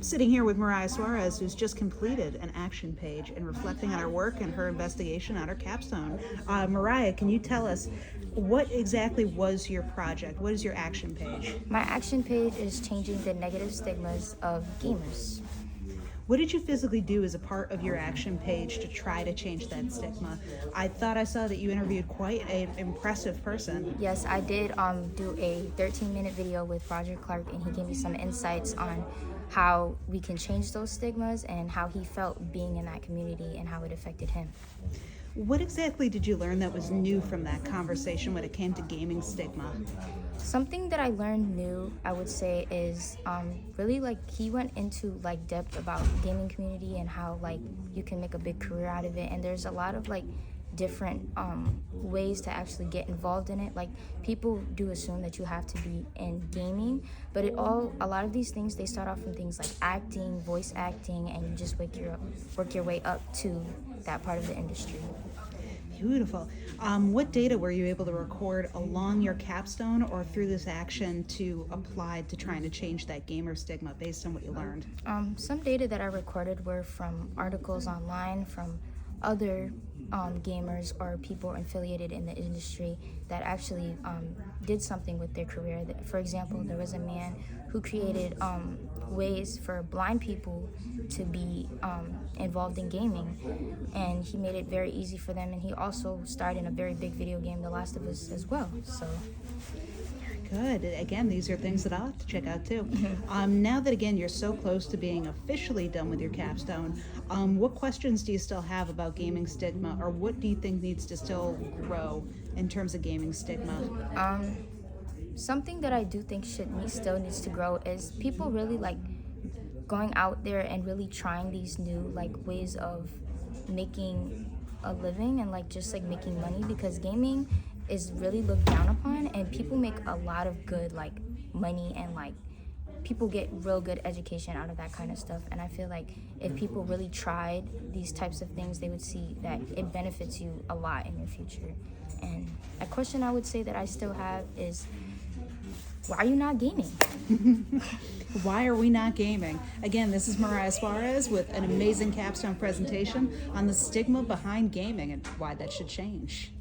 Sitting here with Mariah Suarez, who's just completed an action page and reflecting on her work and her investigation on her capstone. Mariah, can you tell us what exactly was your project? What is your action page? My action page is changing the negative stigmas of gamers. What did you physically do as a part of your action page to try to change that stigma? I thought I saw that you interviewed quite an impressive person. Yes, I did do a 13-minute video with Roger Clark, and he gave me some insights on how we can change those stigmas and how he felt being in that community and how it affected him. What exactly did you learn that was new from that conversation when it came to gaming stigma? Something that I learned new, I would say, is really he went into depth about gaming community and how you can make a big career out of it, and there's a lot of different ways to actually get involved in it. People do assume that you have to be in gaming, but a lot of these things, they start off from things like acting, voice acting, and you just work your way up to that part of the industry. Beautiful. What data were you able to record along your capstone or through this action to apply to trying to change that gamer stigma based on what you learned? Some data that I recorded were from articles online, from other gamers or people affiliated in the industry that actually did something with their career. For example, there was a man who created ways for blind people to be involved in gaming, and he made it very easy for them, and he also starred in a very big video game, The Last of Us, as well. So good. Again, these are things that I'll have to check out too. Now that, again, you're so close to being officially done with your capstone, what questions do you still have about gaming stigma, or what do you think needs to still grow in terms of gaming stigma? Something that I do think still needs to grow is people really going out there and really trying these new ways of making a living and just making money, because gaming is really looked down upon, and people make a lot of good money, and people get real good education out of that kind of stuff. And I feel if people really tried these types of things, they would see that it benefits you a lot in your future. And a question I would say that I still have is, why are you not gaming? Why are we not gaming? Again, this is Mariah Suarez with an amazing capstone presentation on the stigma behind gaming and why that should change.